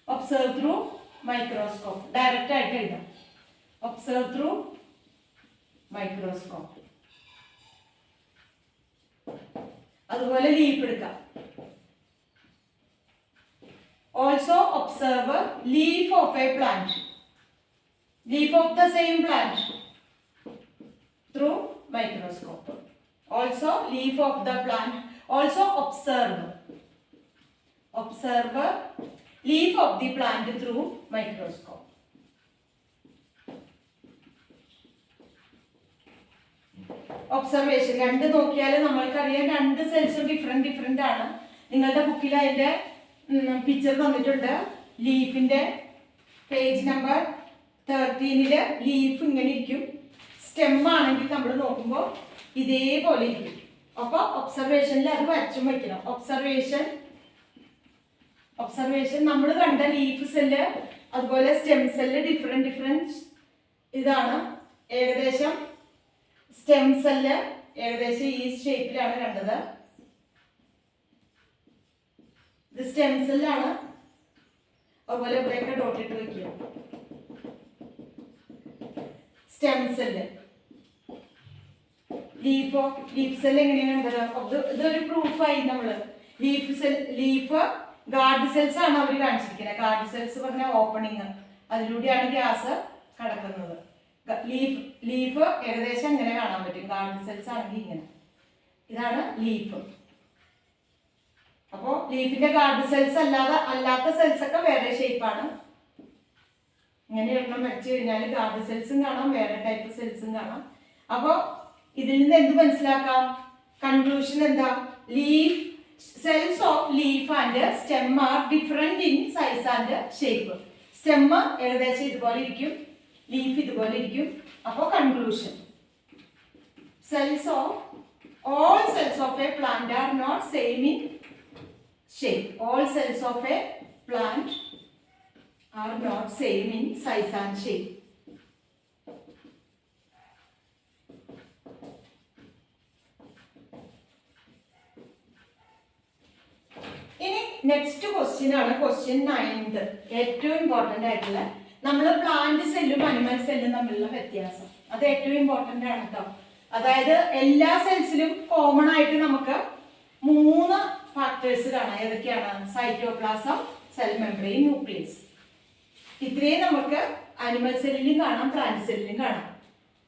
observe through microscope. Direct ആയിട്ട് എഴുതാം. Observe through microscope. അതുപോലെ ലീഫ് എടുക്കാം. Also observe leaf of A plant, leaf of the same plant through microscope. Also leaf of the plant. Also observe leaf of the plant through microscope. Observation രണ്ട് നോക്കിയാൽ നമ്മൾക്കറിയാം രണ്ട് സെൽസും different ആണ്. നിങ്ങളുടെ ബുക്കിൽ അതിന്റെ പിക്ചർ തന്നിട്ടുണ്ട്. ലീഫിന്റെ പേജ് നമ്പർ 13 ലീഫ് ഇങ്ങനെ ഇരിക്കും. സ്റ്റെം ആണെങ്കിൽ നമ്മൾ നോക്കുമ്പോൾ ഇതേപോലെ ഇരിക്കും. അപ്പൊ ഒബ്സർവേഷനിൽ അത് വരച്ചും വയ്ക്കണം. ഒബ്സർവേഷൻ നമ്മൾ കണ്ട ലീഫ് സെല്ല് അതുപോലെ സ്റ്റെം സെല്ല് ഡിഫറെന്റ് ഇതാണ്. ഏകദേശം സ്റ്റെം സെല്ല് ഏകദേശം ഈ ഷേപ്പിലാണ് കണ്ടത്. ഇത് സ്റ്റെം സെല്ലാണ്. അതുപോലെ ഇവിടെയൊക്കെ ഡോട്ടിട്ട് വയ്ക്കുക. സ്റ്റെം സെല്ല്, ലീഫ് സെല്ല് എങ്ങനെയാണ് കണ്ടത്? ഇതൊരു പ്രൂഫായി. നമ്മള് ലീഫ് ഗാർഡ് സെൽസ് ആണ് അവർ കാണിച്ചിരിക്കുന്നത്. ഗാർഡ് സെൽസ് പറഞ്ഞ ഓപ്പണിങ്, അതിലൂടെയാണ് ഗ്യാസ് കടക്കുന്നത്. ലീഫ് ഏകദേശം ഇങ്ങനെ കാണാൻ പറ്റും. ഗാർഡ് സെൽസ് ആണെങ്കിൽ ഇങ്ങനെ. ഇതാണ് ലീഫ്. അപ്പോ ലീഫിന്റെ ഗാർഡ് സെൽസ് അല്ലാത്ത സെൽസ് ഒക്കെ വേറെ ഷേപ്പാണ്. ഇങ്ങനെ ഒരെണ്ണം വരച്ചു കഴിഞ്ഞാൽ ഗാർഡ് സെൽസും കാണാം, വേറെ ടൈപ്പ് സെൽസും കാണാം. അപ്പോ ഇതിൽ നിന്ന് എന്ത് മനസ്സിലാക്കാം? കൺക്ലൂഷൻ എന്താ? Leaf cells of leaf and stem are different in size and shape. Stem ഏകദേശം ഇതുപോലെ ഇരിക്കും, ലീഫ് ഇതുപോലെ ഇരിക്കും. അപ്പോൾ conclusion, all cells of a plant are not same in shape. All cells of a plant are not same in size and shape. ഇനി next question ആണ് question 9th. ഏറ്റവും important ആയിട്ടുള്ള, നമ്മൾ പ്ലാന്റ് സെല്ലും അനിമൽ സെല്ലും തമ്മിലുള്ള വ്യത്യാസം, അത് ഏറ്റവും ഇമ്പോർട്ടന്റ് ആണ് കേട്ടോ. അതായത് എല്ലാ സെൽസിലും കോമൺ ആയിട്ട് നമുക്ക് 3 ഫാക്ടേഴ്സ് കാണാം. ഏതൊക്കെയാണ്? Cytoplasm, cell membrane, nucleus. ഇത്രയും നമുക്ക് അനിമൽ സെല്ലിലും കാണാം, പ്ലാന്റ് സെല്ലിലും കാണാം.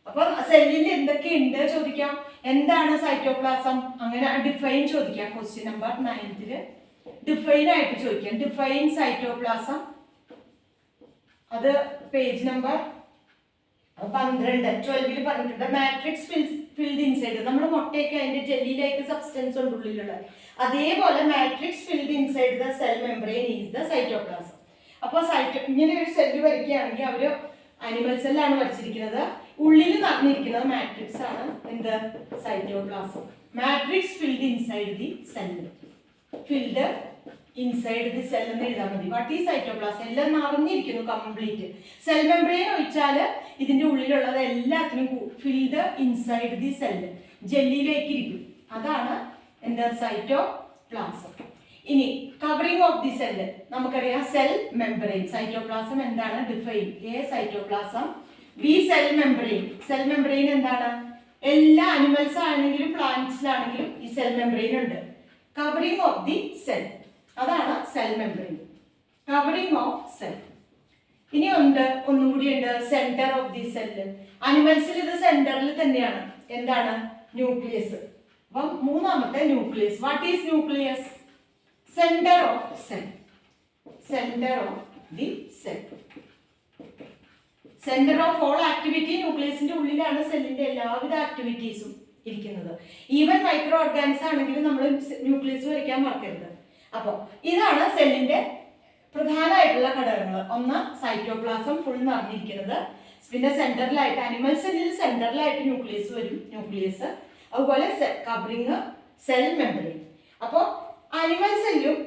അപ്പൊ സെല്ലിൽ എന്തൊക്കെയുണ്ട് ചോദിക്കാം. എന്താണ് സൈറ്റോപ്ലാസം? അങ്ങനെ ഡിഫൈൻ ചോദിക്കാം. ക്വസ്റ്റ്യൻ നമ്പർ 9th ഡിഫൈൻ ആയിട്ട് ചോദിക്കാം. Define cytoplasm. അത് പേജ് നമ്പർ 12 പറഞ്ഞിട്ടുണ്ട്. Matrix filled inside. നമ്മൾ മുട്ടയൊക്കെ അതിന്റെ ജെല്ലിയിലേക്ക് സബ്സ്റ്റൻസ് ഉണ്ട് ഉള്ളിലുള്ള, അതേപോലെ matrix filled inside the cell membrane is the cytoplasm. അപ്പോൾ ഇങ്ങനെ ഒരു സെല്ല് വരയ്ക്കുകയാണെങ്കിൽ അവര് അനിമൽ സെല്ലാണ് വരച്ചിരിക്കുന്നത്. ഉള്ളിൽ നടന്നിരിക്കുന്നത് മാട്രിക്സ് ആണ്. എന്ത്? Cytoplasm. Matrix filled inside the cell. Filled inside the cell എന്ന് എഴുതാൻ മതി. വാട്ട് ഈ സൈറ്റോപ്ലാസം? എല്ലാം നിറഞ്ഞിരിക്കുന്നു കംപ്ലീറ്റ്. സെൽ മെംബ്രെയിൻ ഒഴിച്ചാൽ ഇതിന്റെ ഉള്ളിലുള്ളത് എല്ലാത്തിനും ഫിൽഡ് ഇൻസൈഡ് ദി സെല്ല്, ജെല്ലിയിലേക്ക് ഇരിക്കും. അതാണ് എന്താ? സൈറ്റോപ്ലാസം. ഇനി കവറിംഗ് ഓഫ് ദി സെല്ല് നമുക്കറിയാം. Cell membrane. സൈറ്റോപ്ലാസം എന്താണ്? Define. A cytoplasm, B cell membrane. Cell membrane എന്താണ്? എല്ലാ അനിമൽസ് ആണെങ്കിലും പ്ലാന്റ്സിലാണെങ്കിലും ഈ സെൽ മെംബ്രെയിൻ ഉണ്ട്. കവറിംഗ് ഓഫ് ദി സെൽ, അതാണ് cell membrane. Covering of cell. ഇനി ഒന്നും കൂടി ഉണ്ട്, സെന്റർ ഓഫ് ദി സെല്ല്. അനിമൽസിൽ ഇത് സെന്ററിൽ തന്നെയാണ്. എന്താണ്? ന്യൂക്ലിയസ്. അപ്പം മൂന്നാമത്തെ nucleus. What is nucleus? Centre of cell. Centre of the cell. Centre of all activity. ന്യൂക്ലിയസിന്റെ ഉള്ളിലാണ് സെല്ലിന്റെ എല്ലാവിധ ആക്ടിവിറ്റീസും ഇരിക്കുന്നത്. ഈവൻ മൈക്രോ ഓർഗാനിസം ആണെങ്കിലും നമ്മൾ ന്യൂക്ലിയസ് വരയ്ക്കാൻ മറക്കരുത്. അപ്പോൾ ഇതാണ് സെല്ലിന്റെ പ്രധാനമായിട്ടുള്ള ഘടകങ്ങൾ. ഒന്ന്, സൈറ്റോപ്ലാസം ഫുൾ നിറഞ്ഞിരിക്കുന്നത്. പിന്നെ സെന്ററിലായിട്ട് അനിമൽ സെല്ലിൽ സെന്ററിലായിട്ട് ന്യൂക്ലിയസ് വരും. ന്യൂക്ലിയസ്. അതുപോലെ കവറിങ് സെൽ മെംബ്രെയിൻ. അപ്പോൾ അനിമൽ സെല്ലും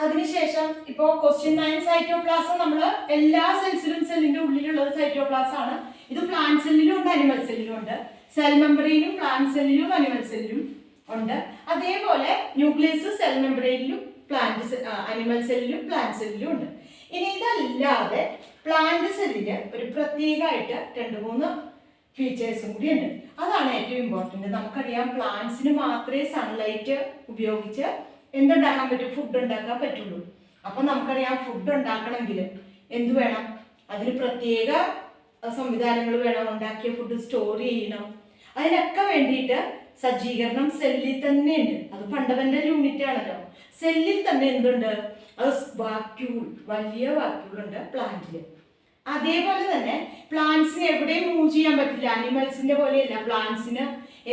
അതിനുശേഷം ഇപ്പോൾ ക്വസ്റ്റ്യൻ 9 സൈറ്റോപ്ലാസം. നമ്മൾ എല്ലാ സെൽസിലും സെല്ലിന്റെ ഉള്ളിലുള്ളത് സൈറ്റോപ്ലാസം ആണ്. ഇത് പ്ലാന്റ് സെല്ലിലും ഉണ്ട് അനിമൽ സെല്ലിലും ഉണ്ട്. സെൽ മെംബ്രെയിനും പ്ലാന്റ് സെല്ലിലും അനിമൽ സെല്ലിലും ഉണ്ട്. അതേപോലെ ന്യൂക്ലിയസ് സെൽ മെംബ്രെയിനിലും അനിമൽ സെല്ലിലും പ്ലാന്റ് സെല്ലിലും ഉണ്ട്. ഇനി ഇതല്ലാതെ പ്ലാന്റ് സെല്ലില് ഒരു പ്രത്യേകമായിട്ട് 2-3 ഫീച്ചേഴ്സും കൂടി ഉണ്ട്. അതാണ് ഏറ്റവും ഇമ്പോർട്ടൻറ്റ്. നമുക്കറിയാം പ്ലാന്റ്സിന് മാത്രമേ സൺലൈറ്റ് ഉപയോഗിച്ച് എന്തുണ്ടാക്കാൻ പറ്റും? ഫുഡ് ഉണ്ടാക്കാൻ പറ്റുള്ളൂ. അപ്പം നമുക്കറിയാം ഫുഡ് ഉണ്ടാക്കണമെങ്കിൽ എന്ത് വേണം? അതിന് പ്രത്യേക സംവിധാനങ്ങൾ വേണം. ഉണ്ടാക്കിയ ഫുഡ് സ്റ്റോർ ചെയ്യണം. അതിനൊക്കെ വേണ്ടിയിട്ട് സജ്ജീകരണം സെല്ലിൽ തന്നെ ഉണ്ട്. അത് ഫണ്ടമെന്റൽ യൂണിറ്റ് ആണല്ലോ. സെല്ലിൽ തന്നെ എന്തുണ്ട്? അത് വാക്യൂൾ, വലിയ വാക്യൂൾ ഉണ്ട് പ്ലാന്റിൽ. അതേപോലെ തന്നെ പ്ലാന്റ്സിന് എവിടെയും മൂവ് ചെയ്യാൻ പറ്റില്ല. അനിമൽസിന്റെ പോലെയല്ല. പ്ലാന്റ്സിന്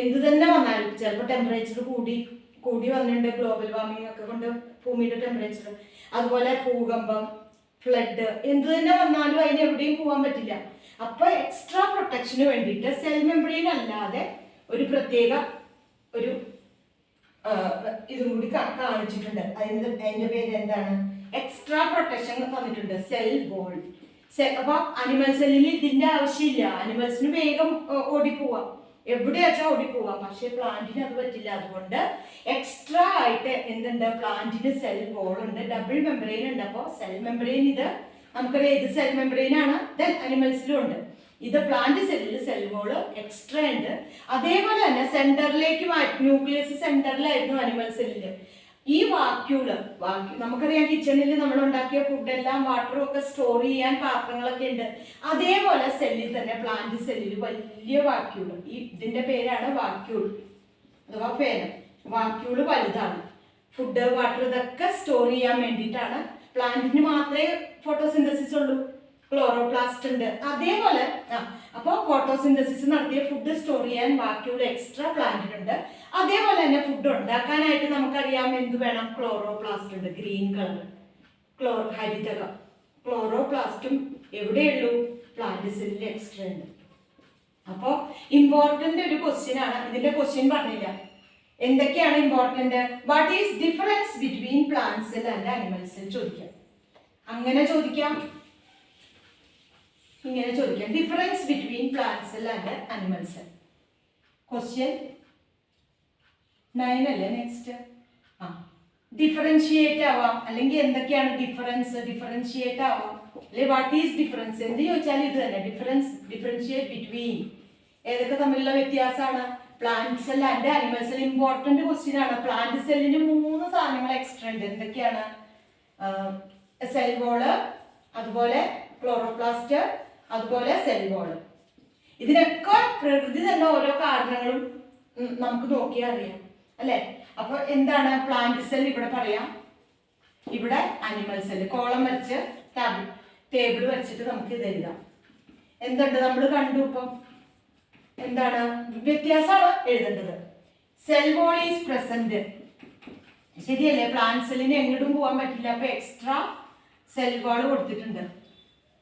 എന്ത് തന്നെ വന്നാലും ചിലപ്പോൾ ടെമ്പറേച്ചർ കൂടി വന്നിട്ടുണ്ട്. ഗ്ലോബൽ വാർമിംഗ് ഒക്കെ കൊണ്ട് ഭൂമിയുടെ ടെമ്പറേച്ചർ, അതുപോലെ ഭൂകമ്പം, ഫ്ലഡ്, എന്ത് തന്നെ വന്നാലും അതിന് എവിടെയും പോകാൻ പറ്റില്ല. അപ്പൊ എക്സ്ട്രാ പ്രൊട്ടക്ഷന് വേണ്ടിയിട്ട് സെൽ മെംബ്രെയിൻ അല്ലാതെ ഒരു പ്രത്യേക ഒരു ഇതും കൂടി കാണിച്ചിട്ടുണ്ട്. അതിന്റെ പേര് എന്താണ്? എക്സ്ട്രാ പ്രൊട്ടക്ഷൻ തന്നിട്ടുണ്ട്, സെൽ വോൾ. അപ്പൊ അനിമൽ സെല്ലിൽ ഇതിന്റെ ആവശ്യമില്ല. അനിമൽസിന് വേഗം ഓടിപ്പോവാം, എവിടെയാച്ചാൽ ഓടിപ്പോവാം. പക്ഷെ പ്ലാന്റിന് അത് പറ്റില്ല. അതുകൊണ്ട് എക്സ്ട്രാ ആയിട്ട് എന്തുണ്ട്? പ്ലാന്റിന് സെൽ വോൾ ഉണ്ട്, ഡബിൾ മെംബ്രെയിൻ ഉണ്ട്. അപ്പോൾ സെൽ മെംബ്രെയിൻ ഇത് നമുക്കറിയാം, ഇത് സെൽ മെംബ്രെയിൻ ആണ്. ദെൻ അനിമൽസിലും ഉണ്ട്. ഇത് പ്ലാന്റ് സെല്ലിൽ സെൽ വോള് എക്സ്ട്രാ ഉണ്ട്. അതേപോലെ തന്നെ സെന്ററിലേക്ക് ന്യൂക്ലിയസ് സെന്ററിലായിരുന്നു അനിമൽ സെല്ലില്. ഈ വാക്യൂള് നമുക്കറിയാം, കിച്ചണിൽ നമ്മൾ ഉണ്ടാക്കിയ ഫുഡെല്ലാം വാട്ടറും ഒക്കെ സ്റ്റോർ ചെയ്യാൻ പാത്രങ്ങളൊക്കെ ഉണ്ട്. അതേപോലെ സെല്ലിൽ തന്നെ പ്ലാന്റ് സെല്ലിൽ വലിയ വാക്യൂള്, ഇതിന്റെ പേരാണ് വാക്യൂൾ അഥവാ ഫേന. വാക്യൂള് വലുതാണ്. ഫുഡ്, വാട്ടർ ഇതൊക്കെ സ്റ്റോർ ചെയ്യാൻ വേണ്ടിയിട്ടാണ്. പ്ലാന്റിന് മാത്രമേ ഫോട്ടോസിന്തസിസ് ഉള്ളൂ, ക്ലോറോപ്ലാസ്റ്റ് ഉണ്ട്. അതേപോലെ അപ്പോൾ ഫോട്ടോസിന്തസിസ് നടത്തിയ ഫുഡ് സ്റ്റോർ ചെയ്യാൻ വാക്യൂൾ എക്സ്ട്രാ പ്ലാന്റിനുണ്ട്. അതേപോലെ തന്നെ ഫുഡ് ഉണ്ടാക്കാനായിട്ട് നമുക്കറിയാം എന്ത് വേണം? ക്ലോറോപ്ലാസ്റ്റ് ഉണ്ട്, ഗ്രീൻ കളർ, ഹരിതകം. ക്ലോറോപ്ലാസ്റ്റും എവിടെയുള്ളൂ? പ്ലാന്റ് സെല്ലിൽ എക്സ്ട്രാ ഉണ്ട്. അപ്പോൾ ഇമ്പോർട്ടൻ്റ് ഒരു ക്വസ്റ്റ്യൻ ആണ്. ഇതിന്റെ ക്വസ്റ്റ്യൻ പറഞ്ഞില്ല. എന്തൊക്കെയാണ് important? What is difference between plant cell and animal cell ചോദിക്കാം. അങ്ങനെ ചോദിക്കാം, ഇങ്ങനെ ചോദിക്കാം. Difference between plant cell and animal cell. Question 9 അല്ലേ? നെക്സ്റ്റ് ഡിഫറൻഷിയേറ്റ് ആവാം, അല്ലെങ്കിൽ എന്തൊക്കെയാണ് ഡിഫറൻഷിയേറ്റ് ആവാം, അല്ലെ വാട്ട് ഈസ് ഡിഫറൻസ് എന്ത് ചോദിച്ചാൽ ഇത് തന്നെ. ഡിഫറൻഷിയേറ്റ് ബിറ്റ്വീൻ ഏതൊക്കെ തമ്മിലുള്ള വ്യത്യാസമാണ്? Plant cell and animal cell. Important question ആണ്. പ്ലാന്റ് സെല്ലിന് 3 സാധനങ്ങൾ എക്സ്ട്രാ ഉണ്ട്. എന്തൊക്കെയാണ്? സെൽ വോള്, അതുപോലെ ക്ലോറോപ്ലാസ്റ്റ്, അതുപോലെ സെൽ വോള്. ഇതിനൊക്കെ പ്രകൃതി തന്നെ ഓരോ കാരണങ്ങളും നമുക്ക് നോക്കിയാൽ അറിയാം, അല്ലെ? അപ്പൊ എന്താണ്? പ്ലാന്റ് സെൽ ഇവിടെ പറയാം, ഇവിടെ അനിമൽ സെൽ. കോളം വരച്ച് ടേബിൾ വരച്ചിട്ട് നമുക്ക് ഇത് എഴുതാം. എന്തുണ്ട്? നമ്മൾ കണ്ടു. ഇപ്പം എന്താണ് വ്യത്യാസമാണ് എഴുതേണ്ടത്. സെൽ വോൾ ഈസ് പ്രസന്റ്, ശരിയല്ലേ? പ്ലാന്റ് സെല്ലിന് എങ്ങോട്ടും പോകാൻ പറ്റില്ല. അപ്പൊ എക്സ്ട്രാ സെൽ വാൾ കൊടുത്തിട്ടുണ്ട്.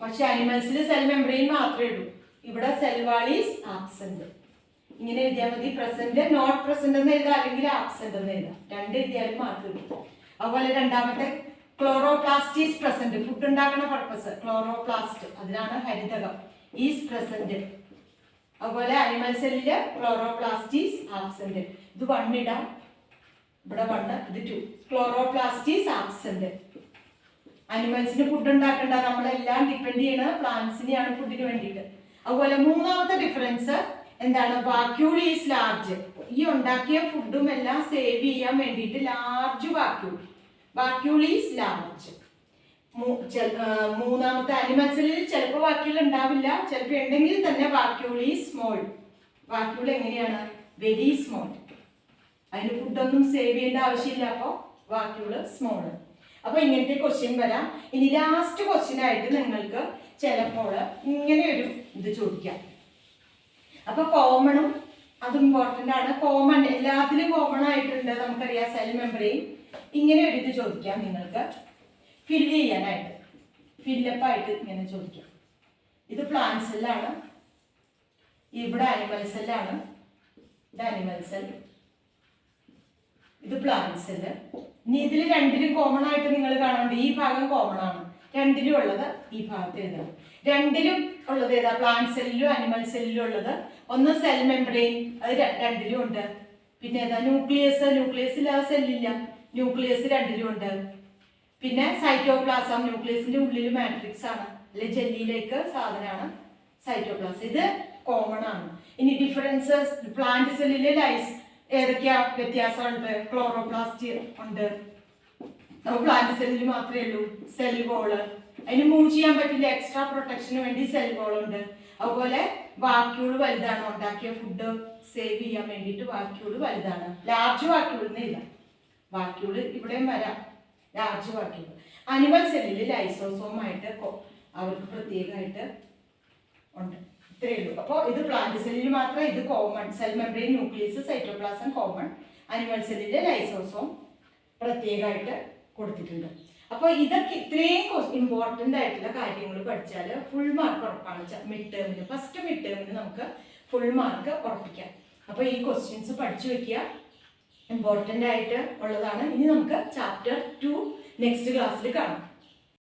പക്ഷെ അനിമൽസിൽ സെൽ മെംബ്രെയിൻ മാത്രമേ ഉള്ളൂ. ഇവിടെ സെൽ വാൾ ഈസ് ആബ്സെന്റ്. ഇങ്ങനെ എഴുതിയാൽ മതി. പ്രസന്റ്, നോട്ട് പ്രസന്റ് എന്ന് എഴുതാം, അല്ലെങ്കിൽ ആബ്സെന്റ് എന്ന് എഴുതാം. 2 എഴുതിയാലും മാർക്ക് കിട്ടും. അതുപോലെ രണ്ടാമത്തെ ക്ലോറോപ്ലാസ്റ്റ് ഈസ് പ്രസന്റ്. ഫുഡ് ഉണ്ടാക്കുന്ന പർപ്പസ് ക്ലോറോപ്ലാസ്റ്റ്, അതിനാണ് ഹരിതകം. Is present. അതുപോലെ അനിമൽ സെല്ലില് ക്ലോറോപ്ലാസ്റ്റ് ഈസ് ആബ്സെന്റ്. ഇത് 1 ഇടാം, ഇവിടെ 1, ഇത് 2. Chloroplast is absent. അനിമൽസിന് ഫുഡ് ഉണ്ടാക്കണ്ട, നമ്മളെല്ലാം ഡിപ്പെൻഡ് ചെയ്യണ പ്ലാന്റ്സിനെയാണ് ഫുഡിന് വേണ്ടിയിട്ട്. അതുപോലെ മൂന്നാമത്തെ ഡിഫറൻസ് എന്താണ് വാക്യൂൾ ഈസ് ലാർജ്. ഈ ഉണ്ടാക്കിയ ഫുഡും എല്ലാം സേവ് ചെയ്യാൻ വേണ്ടിയിട്ട് ലാർജ് വാക്യൂൾ ഈസ് ലാർജ്. മൂന്നാമത്തെ അനിമൽസിൽ ചിലപ്പോൾ വാക്യൂൾ ഉണ്ടാവില്ല, ചിലപ്പോൾ ഉണ്ടെങ്കിൽ തന്നെ വാക്യൂൾ ഈസ് സ്മോൾ. വാക്യൂൾ എങ്ങനെയാണ്? Very small. അതിന് ഫുഡൊന്നും സേവ് ചെയ്യേണ്ട ആവശ്യമില്ല, അപ്പോൾ വാക്യൂള് സ്മോള്. അപ്പൊ ഇങ്ങനത്തെ ക്വസ്റ്റ്യൻ വരാം. ഇനി ലാസ്റ്റ് ക്വസ്റ്റ്യൻ ആയിട്ട് നിങ്ങൾക്ക് ചിലപ്പോൾ ഇങ്ങനെ ഒരു ഇത് ചോദിക്കാം. അപ്പൊ കോമണും അത് ഇമ്പോർട്ടൻ്റ് ആണ്. കോമൺ എല്ലാത്തിലും കോമൺ ആയിട്ടുണ്ട്, നമുക്കറിയാം സെൽ മെമ്പറേൻ. ഇങ്ങനെ ഒരു ഇത് ചോദിക്കാം നിങ്ങൾക്ക് ഫില്ല് ചെയ്യാനായിട്ട്, ഫില്ലപ്പായിട്ട് ഇങ്ങനെ ചോദിക്കാം. ഇത് പ്ലാന്റ് സെല്ലാണ്, ഇവിടെ ആനിമൽ സെല്ലാണ്, ഇത് ആനിമൽ സെൽ, ഇത് പ്ലാന്റ് സെല്ല്. ഇനി ഇതിൽ രണ്ടിലും കോമൺ ആയിട്ട് നിങ്ങൾ കാണുന്നുണ്ട്, ഈ ഭാഗം കോമൺ ആണ്, രണ്ടിലും ഉള്ളത് ഈ ഭാഗത്ത് എഴുതണം. രണ്ടിലും ഉള്ളത് ഏതാ? പ്ലാന്റ് സെല്ലിലും അനിമൽ സെല്ലിലും ഉള്ളത്. ഒന്ന് സെൽ മെമ്പറൈൻ, അത് രണ്ടിലും ഉണ്ട്. പിന്നെ ഏതാ? ന്യൂക്ലിയസ് ഇല്ലാതെ സെല്ലില്ല, ന്യൂക്ലിയസ് രണ്ടിലും ഉണ്ട്. പിന്നെ സൈറ്റോപ്ലാസം, ന്യൂക്ലിയസിന്റെ ഉള്ളിൽ മാട്രിക്സ് ആണ്, അല്ലെ ജെല്ലിയിലേക്ക് സാധനമാണ് സൈറ്റോപ്ലാസം. ഇത് കോമൺ ആണ്. ഇനി ഡിഫറൻസസ്, പ്ലാന്റ് സെല്ലിലെ ലൈസ് ഏതൊക്കെയാ വ്യത്യാസമുണ്ട്? ക്ലോറോപ്ലാസ്റ്റ് ഉണ്ട്, പ്ലാന്റ് സെല്ലിൽ മാത്രമേ ഉള്ളൂ. സെൽ വോള്, അതിന് മൂവ് ചെയ്യാൻ പറ്റില്ല, എക്സ്ട്രാ പ്രൊട്ടക്ഷന് വേണ്ടി സെൽ വോൾ ഉണ്ട്. അതുപോലെ വാക്യൂള് വലുതാണ്, ഉണ്ടാക്കിയ ഫുഡ് സേവ് ചെയ്യാൻ വേണ്ടിയിട്ട് വാക്യൂള് വലുതാണ്. ലാർജ് വാക്യൂളിന് ഇല്ല, വാക്യൂള് ഇവിടെയും വരാം, ലാർജ് വാക്യൂള്. അനിമൽ സെല്ലിൽ ലൈസോസോമായിട്ട് അവർക്ക് പ്രത്യേകമായിട്ട് ഉണ്ട്. ഇത്രയേ ഉള്ളൂ. അപ്പോൾ ഇത് പ്ലാന്റ് സെല്ലിൽ മാത്രം, ഇത് common. Cell membrane, nucleus, cytoplasm common. Animal സെല്ലിലെ ലൈസോസോം പ്രത്യേകമായിട്ട് കൊടുത്തിട്ടുണ്ട്. അപ്പോൾ ഇതൊക്കെ ഇത്രയും ഇമ്പോർട്ടൻ്റ് ആയിട്ടുള്ള കാര്യങ്ങൾ പഠിച്ചാൽ ഫുൾ മാർക്ക് ഉറപ്പാണ്. മിഡ് ടേമിന്, ഫസ്റ്റ് മിഡ് ടേമിന് നമുക്ക് ഫുൾ മാർക്ക് ഉറപ്പിക്കാം. അപ്പോൾ ഈ ക്വസ്റ്റ്യൻസ് പഠിച്ചു വെക്കുക, ഇമ്പോർട്ടൻ്റ് ആയിട്ട് ഉള്ളതാണ്. ഇനി നമുക്ക് ചാപ്റ്റർ 2 നെക്സ്റ്റ് ക്ലാസ്സിൽ കാണാം.